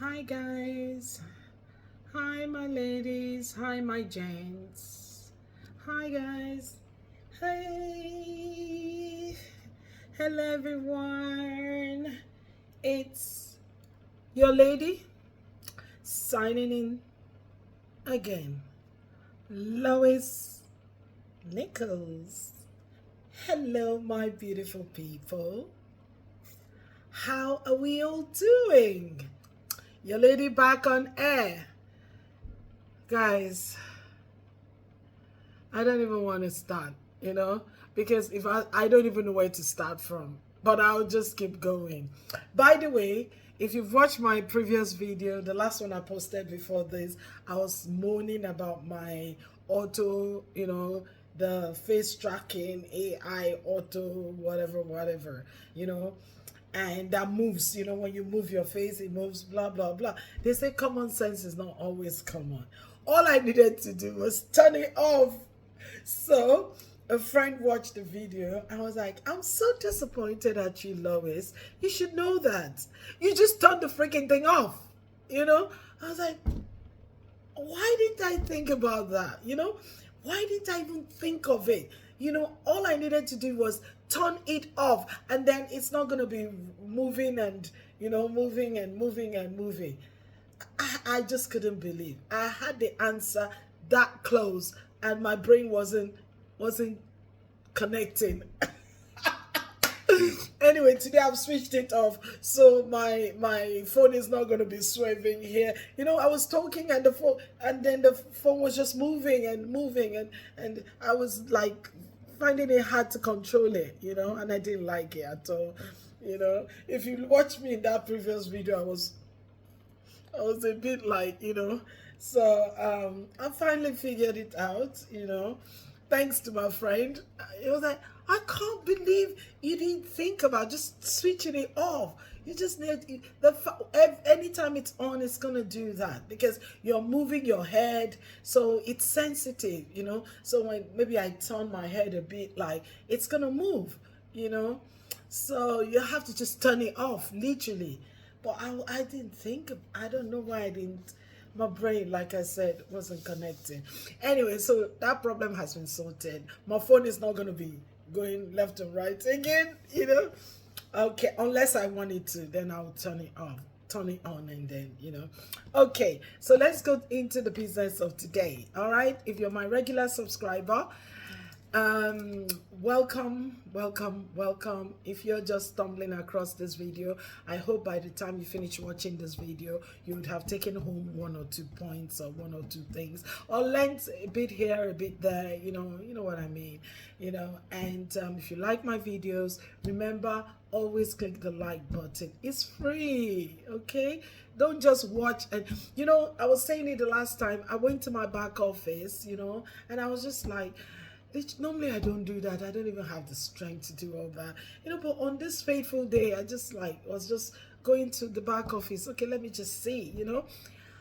Hi guys, hi my ladies, hi my gents, hi guys, hey, hello everyone, it's your lady signing in again, Lois Nichols. Hello my beautiful people, how are we all doing? Your lady back on air. Guys, I don't even want to start, because if I don't even know where to start from, but I'll just keep going. By the way, if you've watched my previous video, the last one I posted before this, I was moaning about my auto, the face tracking, AI, auto, whatever, and that moves, when you move your face, it moves, blah, blah, blah. They say common sense is not always common. All I needed to do was turn it off. So a friend watched the video and was like, I'm so disappointed at you, Lois. You should know that. You just turned the freaking thing off. I was like, why didn't I think about that? Why didn't I even think of it? All I needed to do was turn it off, and then it's not going to be moving and, moving and moving and moving. I just couldn't believe I had the answer that close, and my brain wasn't connecting. Anyway, today I've switched it off, so my phone is not going to be swerving here. I was talking and then the phone was just moving and moving, and I was like finding it hard to control it, and I didn't like it at all. If you watch me in that previous video, I was a bit like, so I finally figured it out, thanks to my friend. It was like, I can't believe you didn't think about just switching it off. You just need anytime it's on, it's gonna do that because you're moving your head, so it's sensitive, So when maybe I turn my head a bit, like it's gonna move, So you have to just turn it off, literally. But I didn't think I don't know why I didn't. My brain, like I said, wasn't connecting. Anyway, so that problem has been sorted. My phone is not going to be going left and right again, Okay, unless I want it to, then I'll turn it off, turn it on, and then, Okay, so let's go into the business of today. All right, if you're my regular subscriber, welcome. If you're just stumbling across this video, I hope by the time you finish watching this video, you would have taken home 1 or 2 points or 1 or 2 things, or learned a bit here, a bit there, you know what I mean, and if you like my videos, remember, always click the like button. It's free, okay? Don't just watch. And I was saying it the last time I went to my back office, and I was just like, normally I don't do that. I don't even have the strength to do all that. But on this fateful day, I just was just going to the back office. Okay, let me just see,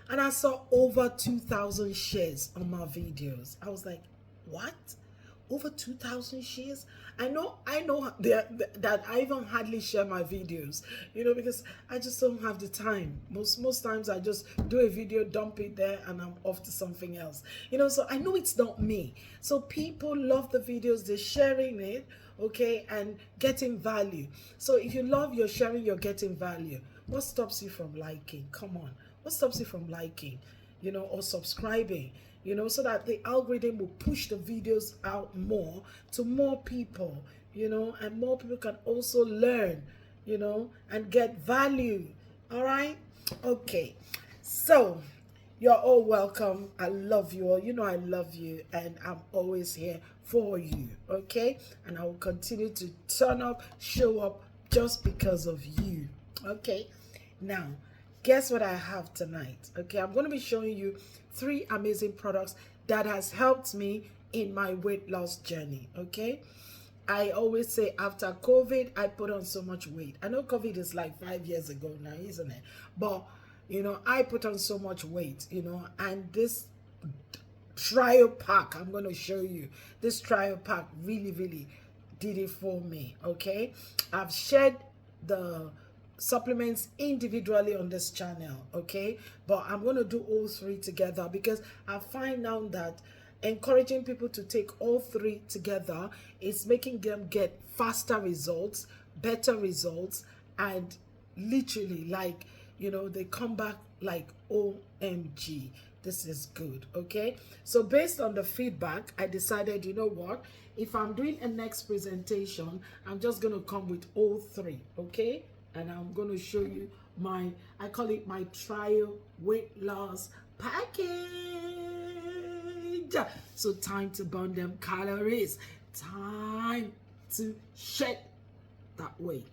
And I saw over 2,000 shares on my videos. I was like, what? Over 2,000 shares? I know that I even hardly share my videos, because I just don't have the time. Most times I just do a video, dump it there, and I'm off to something else. So I know it's not me. So people love the videos, they're sharing it, okay, and getting value. So if you love your sharing, you're getting value. What stops you from liking? Come on. What stops you from liking, or subscribing? So that the algorithm will push the videos out more to more people, and more people can also learn, and get value. All right? Okay. So, you're all welcome. I love you all. I love you, and I'm always here for you. Okay? And I will continue to turn up, show up just because of you. Okay? Now, guess what I have tonight? Okay, I'm going to be showing you 3 amazing products that has helped me in my weight loss journey. Okay, I always say after COVID, I put on so much weight. I know COVID is like 5 years ago now, isn't it? But I put on so much weight, and this trial pack I'm going to show you, this trial pack really did it for me. Okay, I've shared the supplements individually on this channel, okay? But I'm going to do all three together because I find now that encouraging people to take all three together is making them get faster results, better results, and literally, like, you know, they come back like, OMG, this is good, okay? So based on the feedback, I decided, you know what, if I'm doing a next presentation, I'm just going to come with all three, okay? And I'm going to show you my, I call it my trial weight loss package. So time to burn them calories, time to shed that weight.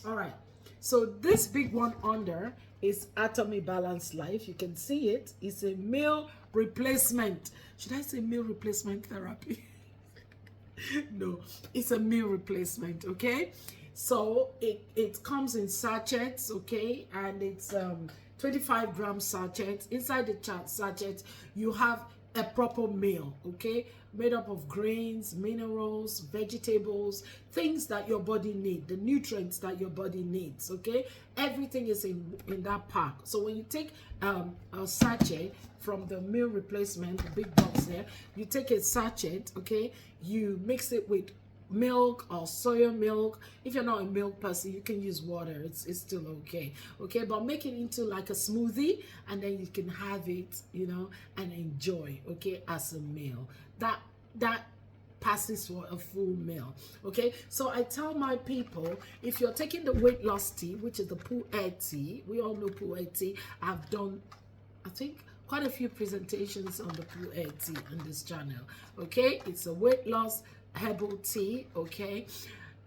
All right, so this big one under is Atomy Balanced Life. You can see it. It's a meal replacement. Should I say meal replacement therapy? No, it's a meal replacement, okay? So it comes in sachets, okay? And it's 25-gram sachets. Inside the sachet, you have a proper meal, okay? Made up of grains, minerals, vegetables, things that your body needs, the nutrients that your body needs, okay? Everything is in that pack. So when you take a sachet from the meal replacement, the big box there, you take a sachet, okay? You mix it with milk or soya milk. If you're not a milk person, you can use water. It's still okay, but make it into like a smoothie, and then you can have it, you know, and enjoy, okay, as a meal. That passes for a full meal, okay? So I tell my people, if you're taking the weight loss tea, which is the Puer Tea, we all know Puer Tea. I've done, I think, quite a few presentations on the Puer Tea on this channel, okay? It's a weight loss herbal tea, okay?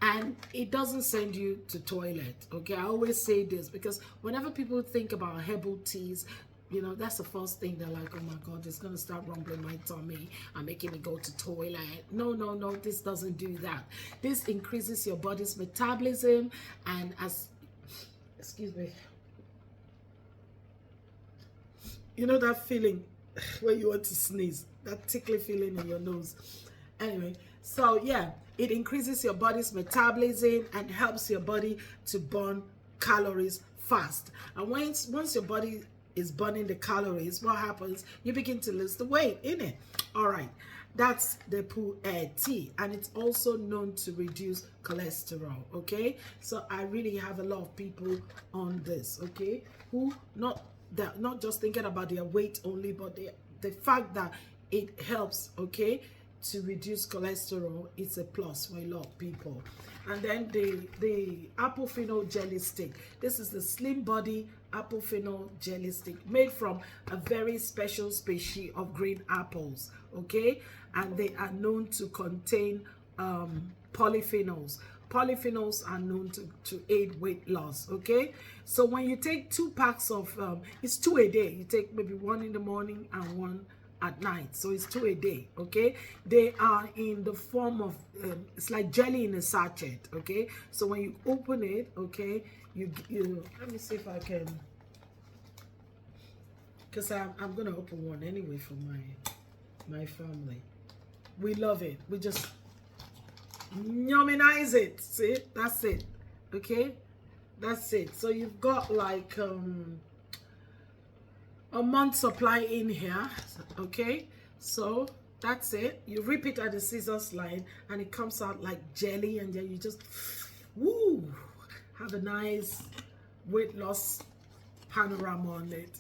And it doesn't send you to toilet, okay? I always say this because whenever people think about herbal teas, you know, that's the first thing they're like, oh my God, it's gonna start rumbling my tummy and making me go to toilet. No, this doesn't do that. This increases your body's metabolism, and excuse me, you know that feeling when you want to sneeze, that tickly feeling in your nose. Anyway, so yeah, it increases your body's metabolism and helps your body to burn calories fast. And once your body is burning the calories, what happens? You begin to lose the weight in it. All right, that's the Puer Tea, and it's also known to reduce cholesterol, okay? So I really have a lot of people on this, okay, who they're not just thinking about their weight only, but the fact that it helps, okay, to reduce cholesterol, it's a plus for a lot of people. And then the Applephenon jelly stick. This is the slim body Applephenon jelly stick made from a very special species of green apples, okay? And they are known to contain polyphenols. Polyphenols are known to aid weight loss, okay? So when you take 2 packs of, it's 2 a day. You take maybe 1 in the morning and 1 at night, so it's 2 a day, okay? They are in the form of it's like jelly in a sachet, okay? So when you open it, okay, you let me see if I can, because I'm gonna open one anyway for my family. We love it. We just yumminize it. See, that's it, okay? That's it. So you've got like a month supply in here, okay? So that's it. You rip it at the scissors line and it comes out like jelly, and then you just woo, have a nice weight loss panorama on it.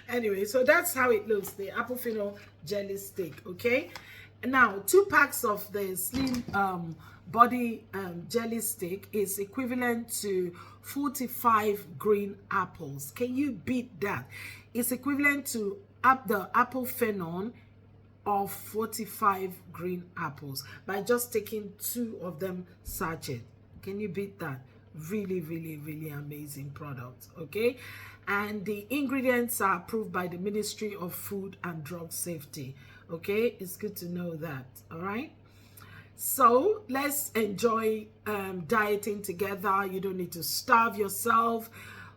Anyway, so that's how it looks, the Applephenon jelly stick, okay? Now 2 packs of the slim body jelly stick is equivalent to 45 green apples. Can you beat that? It's equivalent to the Applephenon of 45 green apples by just taking 2 of them sachet. Can you beat that? Really, really, really amazing product, okay? And the ingredients are approved by the Ministry of Food and Drug Safety, okay? It's good to know that, all right? So let's enjoy dieting together. You don't need to starve yourself,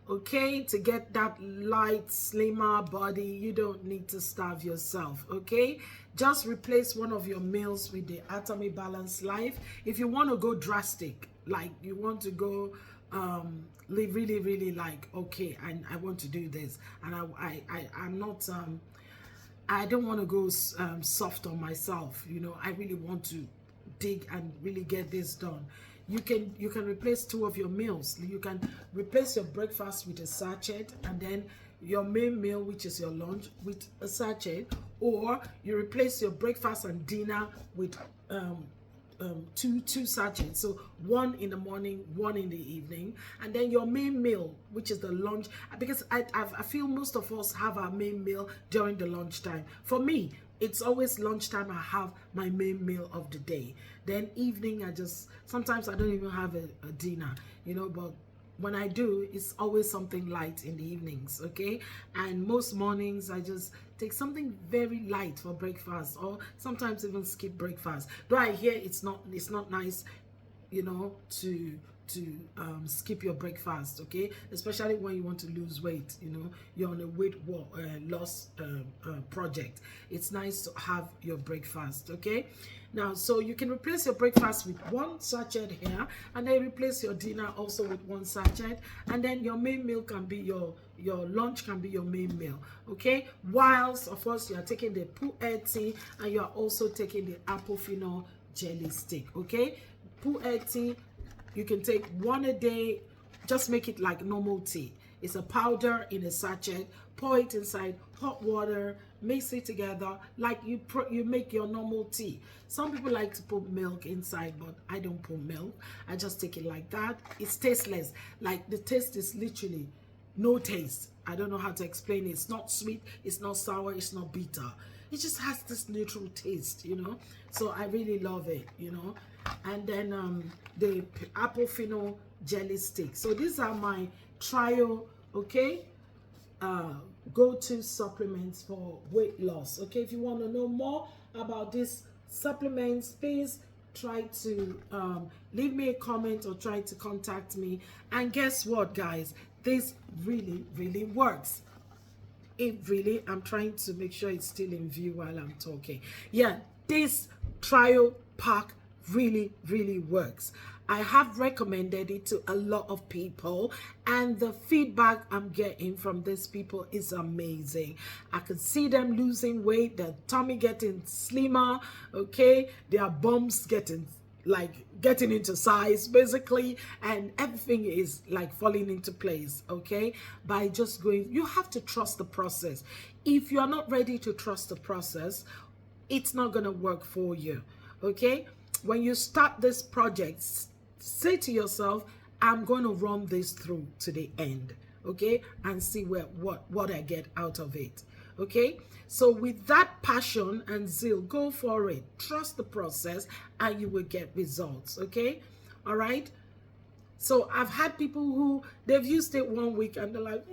okay? To get that light, slimmer body, you don't need to starve yourself, okay? Just replace one of your meals with the Atomy Balanced Life. If you want to go drastic, like you want to go really like, okay, I want to do this, and I'm not I don't want to go soft on myself, you know. I really want to dig and really get this done. You can replace 2 of your meals. You can replace your breakfast with a sachet, and then your main meal, which is your lunch, with a sachet, or you replace your breakfast and dinner with two sachets. So 1 in the morning, 1 in the evening, and then your main meal, which is the lunch, because I feel most of us have our main meal during the lunchtime. For me, it's always lunchtime. I have my main meal of the day. Then evening, sometimes I don't even have a dinner, you know, but when I do, it's always something light in the evenings, okay? And most mornings, I just take something very light for breakfast, or sometimes even skip breakfast. Though I hear it's not nice, you know, to skip your breakfast, okay? Especially when you want to lose weight, you know, you're on a weight loss project. It's nice to have your breakfast, okay? Now, so you can replace your breakfast with 1 sachet here, and then replace your dinner also with 1 sachet, and then your main meal can be your lunch can be your main meal, okay? Whilst, of course, you are taking the Puer tea, and you are also taking the Applephenon jelly stick, okay? Puer tea, you can take 1 a day. Just make it like normal tea. It's a powder in a sachet. Pour it inside hot water, mix it together like you make your normal tea. Some people like to put milk inside, but I don't put milk. I just take it like that. It's tasteless. Like, the taste is literally no taste. I don't know how to explain it. It's not sweet, it's not sour, it's not bitter. It just has this neutral taste, you know. So I really love it, you know. And then the Applephenon jelly stick. So these are my trial, okay, go-to supplements for weight loss. Okay, if you want to know more about these supplements, please try to leave me a comment or try to contact me. And guess what, guys, this really works. I'm trying to make sure it's still in view while I'm talking. Yeah, this trial pack really works. I have recommended it to a lot of people, and the feedback I'm getting from these people is amazing. I can see them losing weight, their tummy getting slimmer, okay, their bumps getting into size basically, and everything is like falling into place, okay, by just going. You have to trust the process. If you are not ready to trust the process, it's not going to work for you, okay? When you start this project, say to yourself, I'm going to run this through to the end, okay, and see what I get out of it, okay? So with that passion and zeal, go for it. Trust the process, and you will get results, okay? All right? So I've had people who, they've used it 1 week and they're like,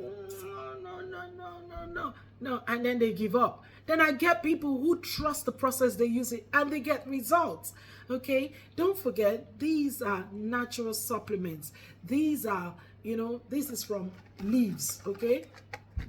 no, and then they give up. Then I get people who trust the process, they use it, and they get results, okay? Don't forget, these are natural supplements. These are, you know, this is from leaves, okay?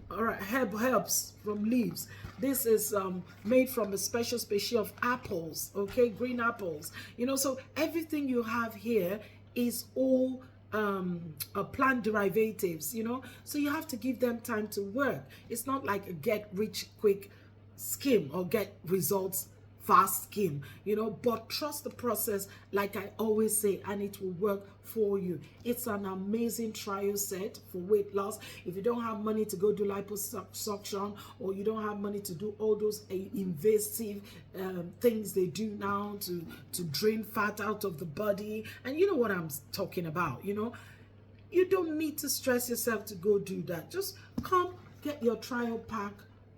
All right, herbs from leaves. This is made from a special species of apples, okay, green apples. You know, so everything you have here is all plant derivatives, you know, so you have to give them time to work. It's not like a get rich quick scheme or get results fast scheme, you know, but trust the process, like I always say, and it will work for you. It's an amazing trial set for weight loss. If you don't have money to go do liposuction, or you don't have money to do all those invasive things they do now to drain fat out of the body, and you know what I'm talking about, you know, you don't need to stress yourself to go do that. Just come get your trial pack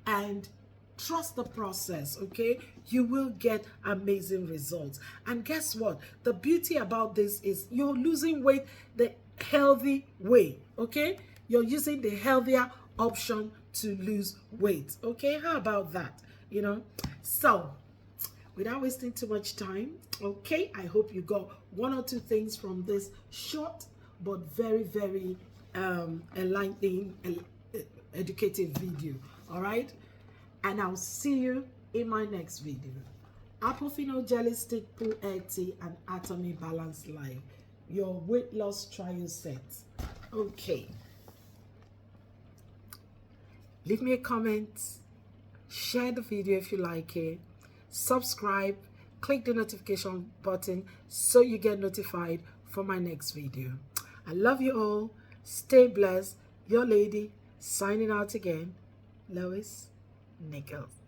and trust the process, okay? You will get amazing results. And guess what? The beauty about this is you're losing weight the healthy way, okay? You're using the healthier option to lose weight, okay? How about that, you know? So, without wasting too much time, okay, I hope you got 1 or 2 things from this short but very enlightening, educative video, all right? And I'll see you in my next video. Applephenon jelly stick, Puer tea, and Atomy Balance Life. your weight loss trial set. Okay, leave me a comment, share the video if you like it, subscribe, click the notification button so you get notified for my next video. I love you all. Stay blessed. Your lady signing out again, Lois Nichols.